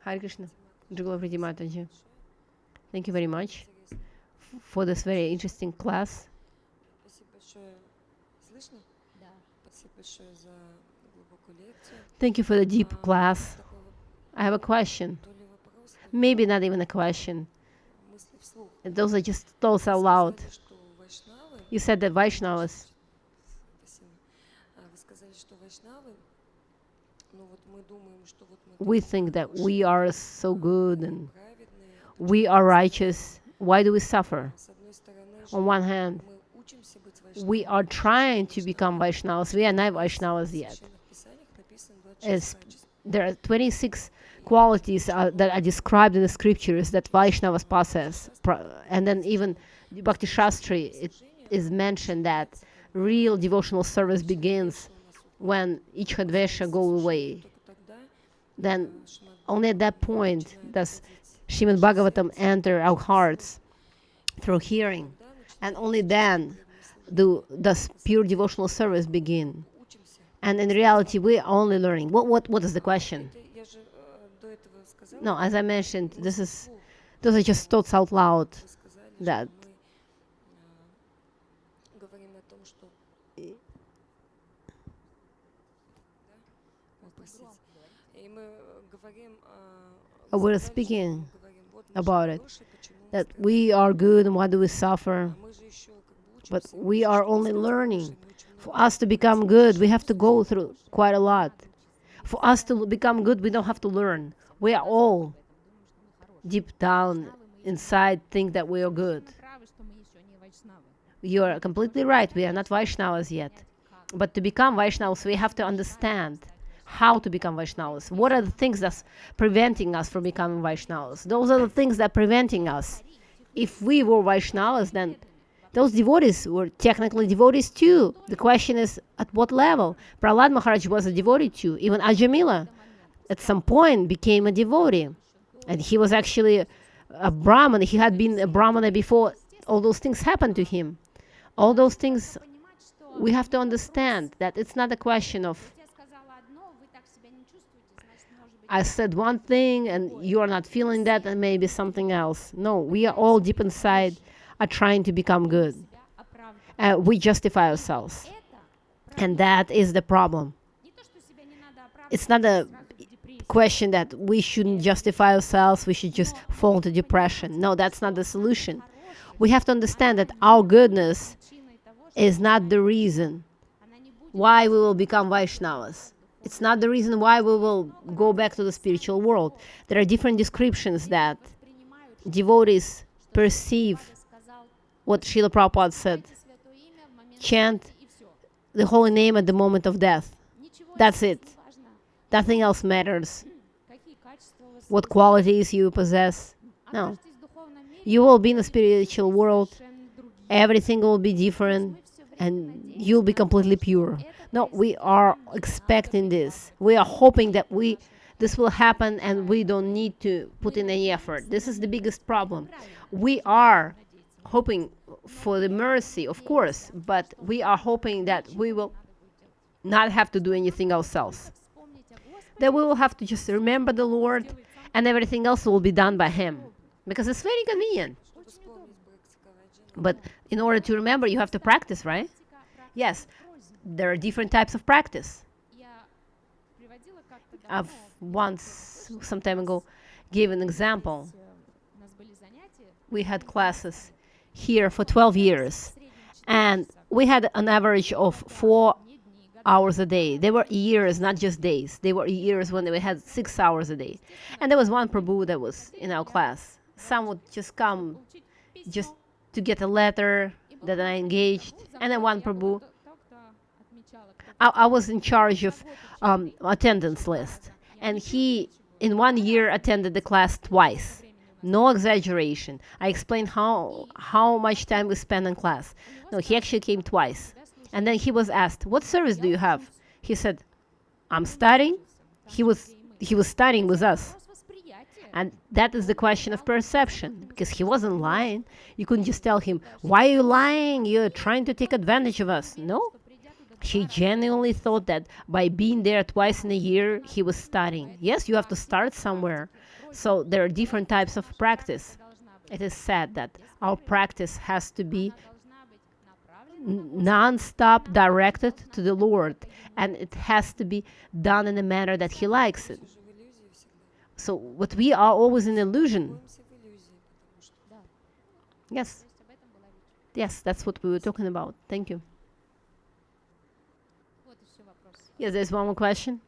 Hare Krishna. Jugala Prithi Mataji. Thank you very much for this very interesting class. Thank you for the deep class. I have a question. Maybe not even a question. Those are just thoughts out loud. You said that Vaishnavas. We think that we are so good and we are righteous. Why do we suffer? On one hand, we are trying to become Vaishnavas. We are not Vaishnavas yet. There are 26 qualities that are described in the scriptures that Vaishnavas possess. And then even Bhakti Shastri, it is mentioned that real devotional service begins when each Dvesha goes away. Then only at that point does Shrimad Bhagavatam enter our hearts through hearing. And only then does pure devotional service begin. And in reality, we are only learning. What is the question? No, as I mentioned, those are just thoughts out loud that we're speaking about it, that we are good and why do we suffer? But we are only learning. For us to become good, we have to go through quite a lot. For us to become good, we don't have to learn. We are all deep down inside think that we are good. You are completely right. We are not Vaishnavas yet. But to become Vaishnavas, we have to understand how to become Vaishnavas. What are the things that's preventing us from becoming Vaishnavas? Those are the things that are preventing us. If we were Vaishnavas, then those devotees were technically devotees too. The question is, at what level? Prahlad Maharaj was a devotee too. Even Ajamila, at some point, became a devotee. And he was actually a Brahmana. He had been a Brahmana before all those things happened to him. All those things, we have to understand that it's not a question of I said one thing and you are not feeling that and maybe something else. No, we are all deep inside are trying to become good. We justify ourselves. And that is the problem. It's not a question that we shouldn't justify ourselves, we should just fall into depression. No, that's not the solution. We have to understand that our goodness is not the reason why we will become Vaishnavas. It's not the reason why we will go back to the spiritual world. There are different descriptions that devotees perceive what Srila Prabhupada said. Chant the holy name at the moment of death. That's it. Nothing else matters. What qualities you possess. No. You will be in the spiritual world. Everything will be different. And you'll be completely pure. No, we are expecting this. We are hoping that this will happen and we don't need to put in any effort. This is the biggest problem. We are hoping for the mercy, of course, but we are hoping that we will not have to do anything ourselves. That we will have to just remember the Lord and everything else will be done by Him. Because it's very convenient. But in order to remember, you have to practice, right? Yes. there are different types of practice. Я приводила как-то I've давно, once, some time ago, gave an example. у нас были занятия, We had classes here for 12 years, and we had an average of 4 не дни, года. hours a day. They were years, not just days. They were years when we had 6 hours a day. And there was one Prabhu that was in our class. Some would just come Получить just письмо, to get a letter и that I engaged, and then one Prabhu. кто-то отмечала, кто I was in charge of attendance list, and he in 1 year attended the class twice. No exaggeration. I explained how much time we spent in class. No, he actually came twice. And then he was asked, "What service do you have?" He said, "I'm studying." He was studying with us. вопрос восприятия. And that is the question of perception, because he wasn't lying. You couldn't just tell him, "Why are you lying? You're trying to take advantage of us." No. Что придя туда He genuinely thought that by being there twice in a year, he was studying. Yes, you have to start somewhere. So there are different types of practice. должна быть, It is said that our practice has to be должна быть направлена non-stop directed to the Lord, and it has to be done in a manner that He likes it. Мы же в иллюзии всегда. So what we are always in illusion. Находимся в иллюзии, потому что Да. Yes, То есть об этом была речь. yes, that's what we were talking about. Thank you. Вот еще вопрос. Yes, there's one more question.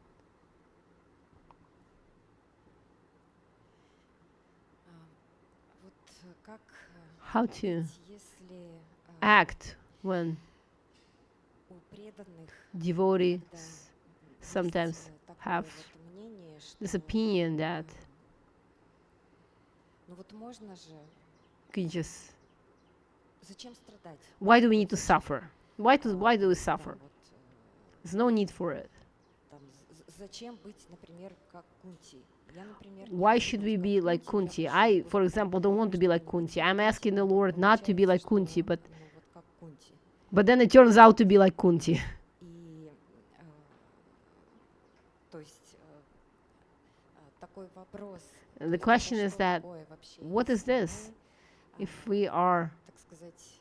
Вот как How to быть, если act when у преданных devotees да, sometimes есть такое have вот мнение, что this opinion that ну вот можно же, you just зачем страдать? why do we need to suffer? Why do we Да, suffer? вот, There's no need for it. там, зачем быть, например, как Кунти? Я, например, не Why хочу should быть we как be like Кунти. Kunti? Я I, хочу for example, don't want to be like Kunti. I'm asking the Lord not to be like Kunti, but ну, вот как Кунти. then it turns out to be like Kunti. И, то есть, такой вопрос. And the то есть question это is что that, такое вообще, what is если this? мы, If we are так сказать,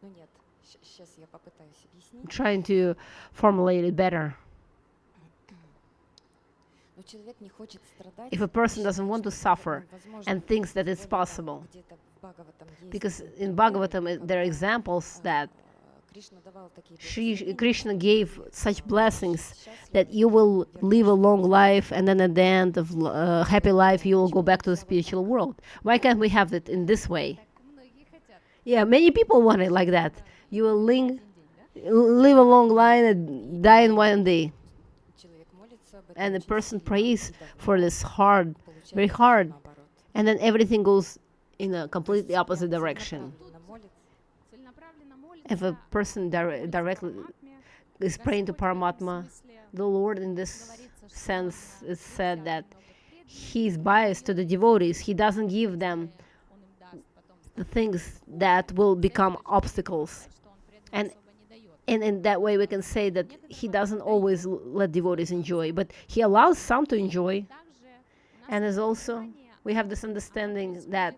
ну нет, сейчас я попытаюсь объяснить. trying to formulate it better, Но человек не хочет страдать, if a person doesn't считает, want to что это, suffer ну, возможно, and thinks that it's тем более там possible, где-то в Бхагаватам есть because in примеры, Bhagavatam there are когда, examples that Кришна давал такие Krishna благословения, gave such что blessings счастливы, that you will live a вернешься long в life, and then at the end of happy life you will go back to the spiritual world. Why can't we have it in this way? Так многие хотят. Yeah, many people want it like that. You will Один день, да? live a long life and die in one day. человек молится об этом And the очень person сильно prays и давно, for this hard, получается very всё hard, наоборот. and then everything goes in a completely Прям opposite direction. целенаправленно молится. Целенаправленно If a молится, person молится directly Параматме, is praying to Господь в этом Paramatma, смысле the Lord in this говорится, что sense он is нельзя said that много преданных, He's biased to the devotees. He doesn't give them он им даст потом the things that will become obstacles. сказать, что он преданным And особо не дает. And in that way, we can say that He doesn't always let devotees enjoy, but He allows some to enjoy. Также у нас And есть as also, понимание, we have this оно understanding происходит that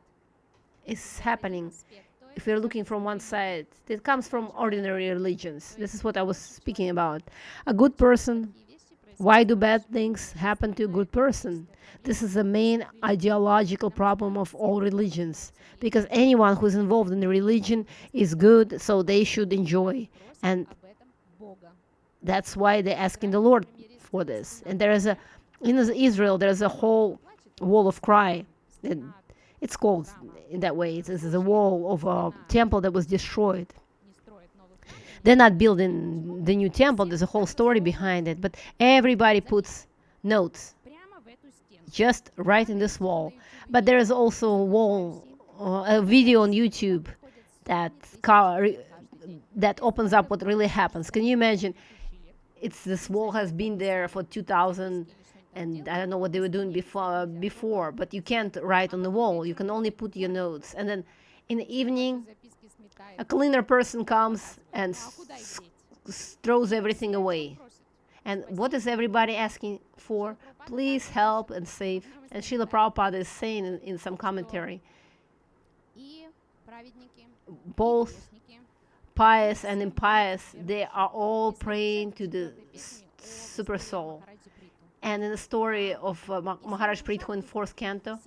is из happening. аспекта. То If есть we're looking from one side, it comes from ordinary religions. This is what I was speaking about. A good person, такие вещи происходят why do в bad нашей things жизни. happen to a good Основная person? этическая This is проблема the main ideological problem of all religions. Because anyone who is involved in the religion is good, so they should enjoy. просит And об этом Бога. that's why they're asking the Lord for this. And there is in Israel, there's a whole wall of cry. And it's called in that way. It is a wall of a temple that was destroyed. Не строит новых храмов. They're not building the new temple. There's a whole story behind it. But everybody puts notes Прямо в эту стену. just right in this wall. But there is also a wall, a video on YouTube that that opens up what really happens. Can you imagine? It's this wall has been there for 2000 and I don't know what they were doing before, but you can't write on the wall. You can only put your notes. And then in the evening, Записки a сметает. cleaner person comes and А куда их деть? throws everything away. Просит. And what is everybody asking for? Please help and save. And Srila Prabhupada is saying in some commentary, И праведники, both грешники pious and impious, they are all praying to the super soul. And in the story of Maharaj Prithu in 4th canto,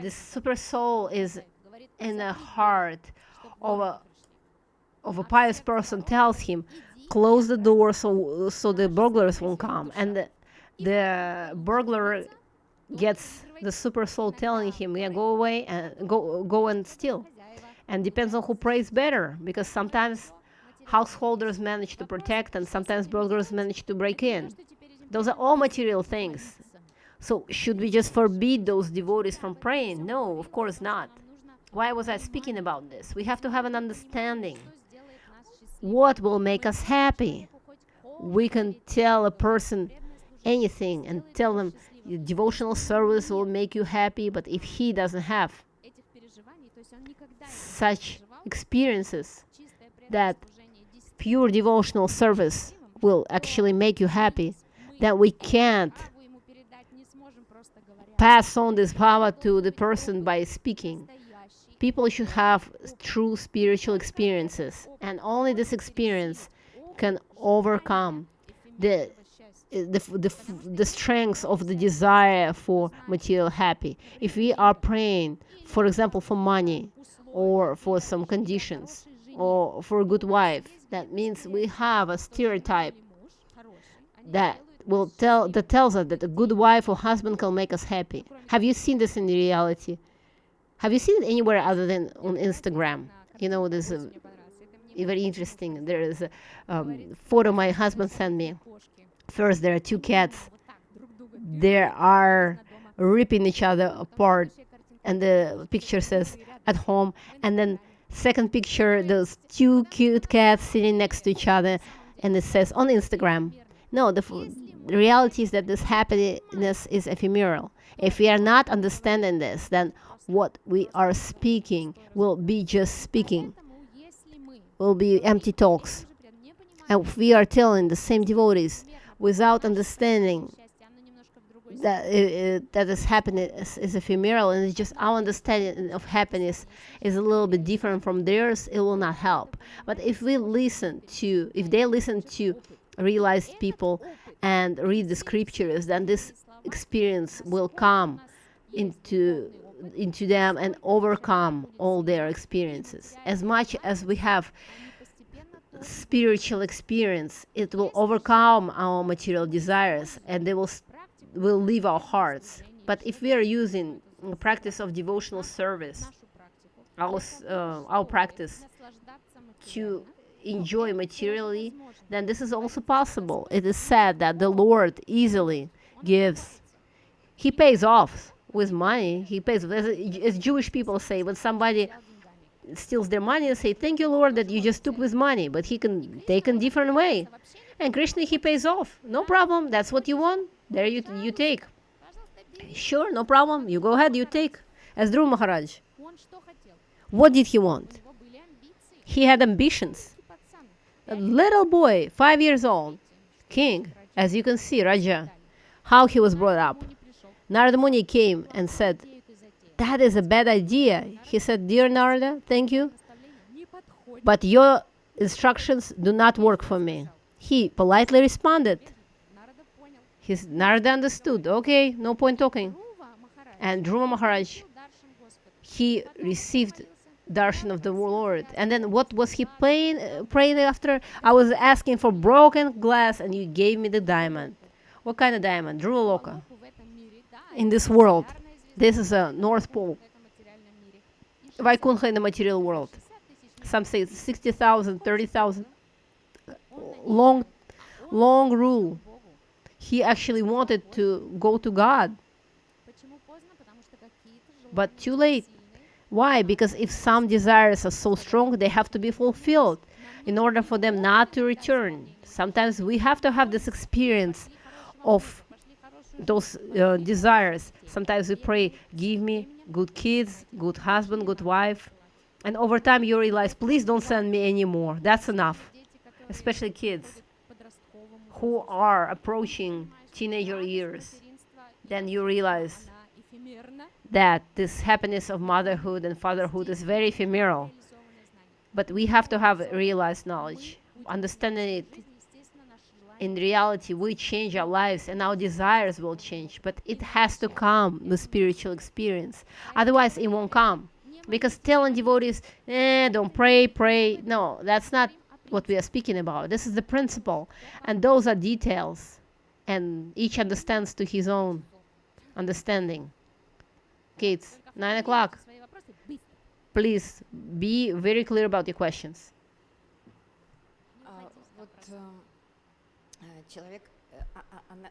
the super soul is in the heart of a pious person, tells him, close the door so the burglars won't come. And the burglar gets the super soul telling him, yeah, go away and go and steal. And depends on who prays better, because sometimes householders manage to protect and sometimes burglars manage to break in. Those are all material things. So should we just forbid those devotees from praying? No, of course not. Why was I speaking about this? We have to have an understanding. What will make us happy? We can tell a person anything and tell them devotional service will make you happy, but if he doesn't have such experiences that pure devotional service will actually make you happy, then we can't pass on this bhava to the person by speaking. People should have true spiritual experiences, and only this experience can overcome the strength of the desire for material happy. If we are praying, for example, for money or for some conditions or for a good wife, that means we have a stereotype that tells us that a good wife or husband can make us happy. Have you seen this in reality? Have you seen it anywhere other than on Instagram? You know, there's very interesting. There is a photo my husband sent me. First, there are two cats. They are ripping each other apart, and the picture says at home. And then second picture, those two cute cats sitting next to each other, and it says on Instagram. No, the reality is that this happiness is ephemeral. If we are not understanding this, then what we are speaking will be just speaking, will be empty talks. And if we are telling the same devotees without understanding that this happiness is ephemeral and it's just our understanding of happiness is a little bit different from theirs, it will not help. But if they listen to realized people and read the scriptures, then this experience will come into them and overcome all their experiences. As much as we have spiritual experience, it will overcome our material desires and they will leave our hearts. But if we are using the practice of devotional service, our practice to enjoy materially, then this is also possible. It is said that the Lord easily gives. He pays off with money. He pays, as Jewish people say, when somebody steals their money, they say, thank you, Lord, that you just took with money, but he can take in different way. And Krishna, he pays off. No problem. That's what you want. There you take. Sure, no problem. You go ahead, you take. As Dhruva Maharaj. What did he want? He had ambitions. A little boy, 5 years old, king, as you can see, Raja, how he was brought up. Narada Muni came and said, that is a bad idea. He said, dear Narada, thank you, but your instructions do not work for me. He politely responded. Narada understood. Okay, no point talking. And Dhruva Maharaj, he received darshan of the Lord. And then what was he praying after? I was asking for broken glass and you gave me the diamond. What kind of diamond? Dhruva Loka. In this world. This is a North Pole. Vaikuntha in the material world. Some say 60,000, 30,000. Long rule. He actually wanted to go to God. But too late. Why? Because if some desires are so strong, they have to be fulfilled in order for them not to return. Sometimes we have to have this experience of those desires. Sometimes we pray, give me good kids, good husband, good wife. And over time you realize, please don't send me anymore. That's enough. Especially kids who are approaching teenager years. Then you realize that this happiness of motherhood and fatherhood is very ephemeral. But we have to have realized knowledge, understanding it. In reality, we change our lives and our desires will change, but it has to come with spiritual experience. Otherwise, it won't come. Because telling devotees, don't pray. No, that's not what we are speaking about. This is the principle. And those are details. And each understands to his own understanding. Okay, it's 9 o'clock. Please be very clear about your questions. Вот человек она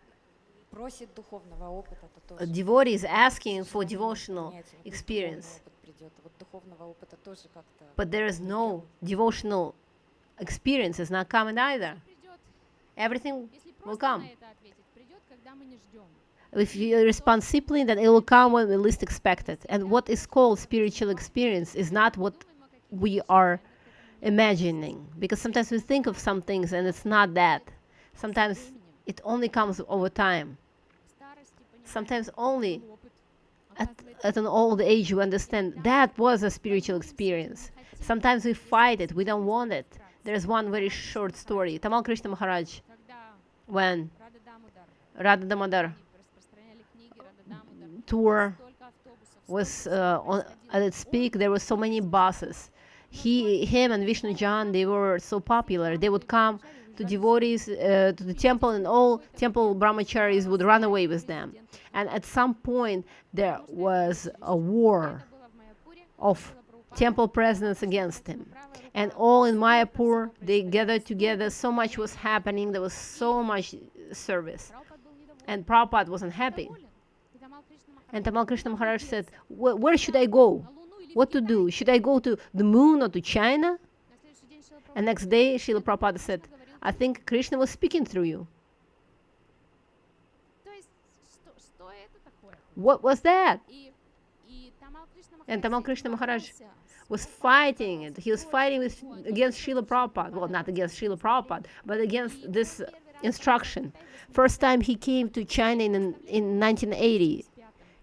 просит духовного опыта, это A тоже. devotee is asking for devotional Меняется, вот experience, духовный опыт придет. Вот духовного опыта тоже как-то. but there is no devotional experience is not coming either. Придет, Everything если will просто come. на это ответить, придет, когда мы не ждем. If you respond simply, then it will come when we least expect it. And what is called spiritual experience is not what we are imagining. Because sometimes we think of some things and it's not that. Sometimes it only comes over time. Sometimes only at an old age we understand that was a spiritual experience. Sometimes we fight it, we don't want it. There's one very short story. Tamal Krishna Maharaj, when Radha Damodar tour was at its peak, there were so many buses. Him and Vishnu Jan, they were so popular. They would come to devotees, to the temple, and all temple brahmacharis would run away with them. And at some point, there was a war of temple presidents against him. And all in Mayapur, they gathered together. So much was happening. There was so much service. And Prabhupada wasn't happy. And Tamal Krishna Maharaj said, where should I go? What to do? Should I go to the moon or to China? And next day, Srila Prabhupada said, I think Krishna was speaking through you. What was that? And Tamal Krishna Maharaj was fighting it. He was fighting against Srila Prabhupada. Well, not against Srila Prabhupada, but against this instruction. First time he came to China in 1980.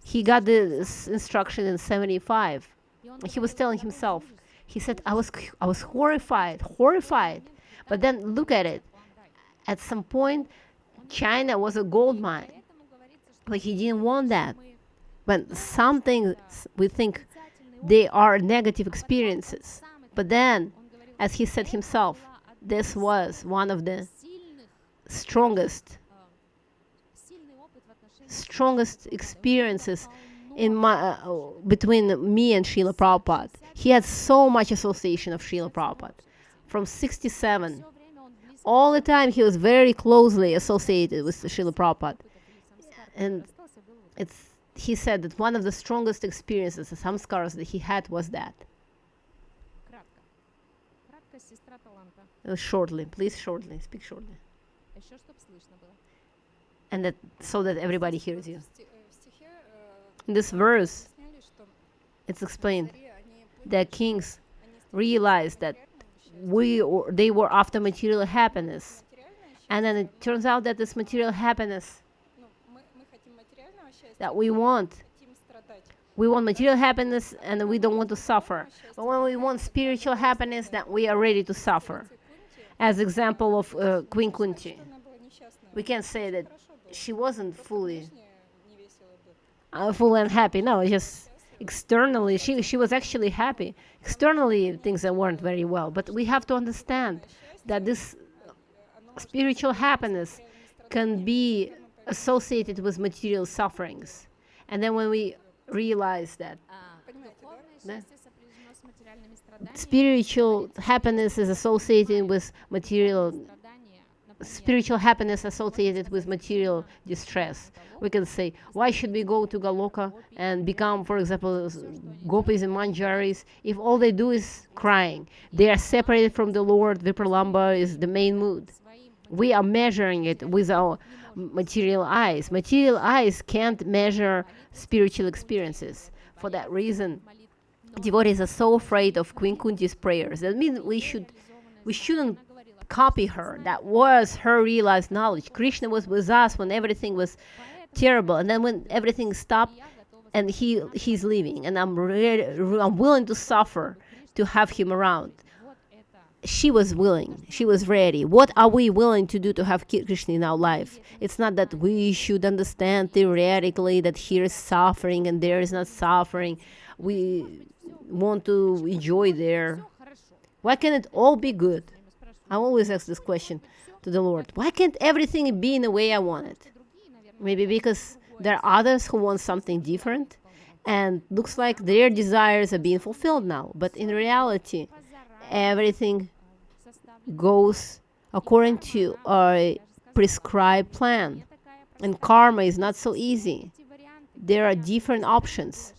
He got this instruction in 75. He was telling himself, he said, I was horrified. But then look at it. At some point, China was a gold mine. But he didn't want that. When something we think they are negative experiences. But then, as he said himself, this was one of the strongest experiences in between me and Srila Prabhupada. He had so much association of Srila Prabhupada. From 67, all the time he was very closely associated with Srila Prabhupada. And he said that one of the strongest experiences, the samskaras that he had was that. Shortly, please shortly, speak shortly. And that so that everybody hears you. In this verse, it's explained that kings realized that they were after material happiness. And then it turns out that this material happiness that we want material happiness and we don't want to suffer. But when we want spiritual happiness, that we are ready to suffer. As example of Queen Kunti, we can say that she wasn't fully unhappy. No, just externally, she was actually happy. Externally, things that weren't very well. But we have to understand that this spiritual happiness can be associated with material sufferings. And then when we realize that spiritual happiness is associated with material distress, we can say, why should we go to Goloka and become, for example, gopis and manjaris if all they do is crying? They are separated from the Lord. Vipralamba is the main mood. We are measuring it with our material eyes. Material eyes can't measure spiritual experiences. For that reason, devotees are so afraid of Queen Kunti's prayers. That means we shouldn't copy her. That was her realized knowledge. Krishna was with us when everything was terrible, and then when everything stopped, and he's leaving, and I'm willing to suffer to have him around. she was willing, she was ready. What are we willing to do to have Krishna in our life? It's not that we should understand theoretically that here is suffering and there is not suffering. We want to enjoy there. Why can't it all be good? I always ask this question to the Lord. Why can't everything be in the way I want it? Maybe because there are others who want something different, and looks like their desires are being fulfilled now. But in reality, everything goes according to a prescribed plan. And karma is not so easy. There are different options.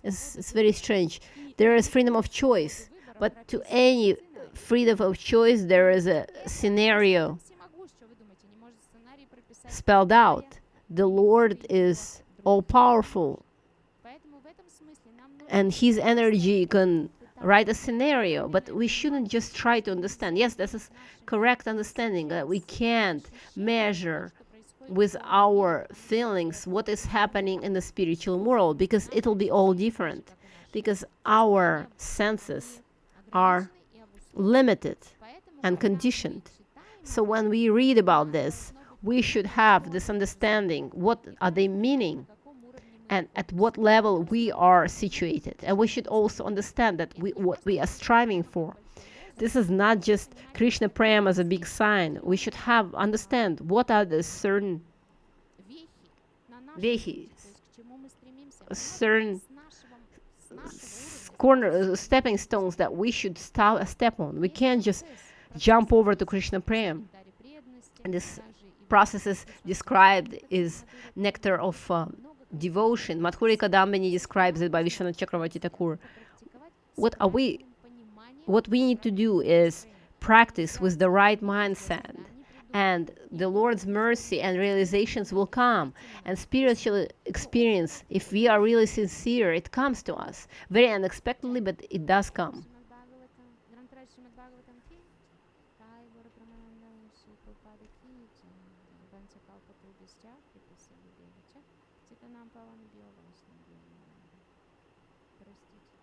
It's very strange. There is freedom of choice, but to any freedom of choice, there is a scenario spelled out. The Lord is all powerful, and His energy can write a scenario, but we shouldn't just try to understand. Yes, this is correct understanding that we can't measure with our feelings what is happening in the spiritual world, because it'll be all different, because our senses are limited and conditioned. So when we read about this, we should have this understanding. What are they meaning? And at what level we are situated. And we should also understand that what we are striving for. This is not just Krishna Prem as a big sign. We should understand what are the certain vehis, certain stepping stones that we should step on. We can't just jump over to Krishna Prem. And this process is described is nectar of devotion. Madhuri Kadambini describes it by Vishwanath Chakravarti Thakur. What we need to do is practice with the right mindset, and the Lord's mercy and realizations will come. And spiritual experience, if we are really sincere, it comes to us very unexpectedly, but it does come. Простите.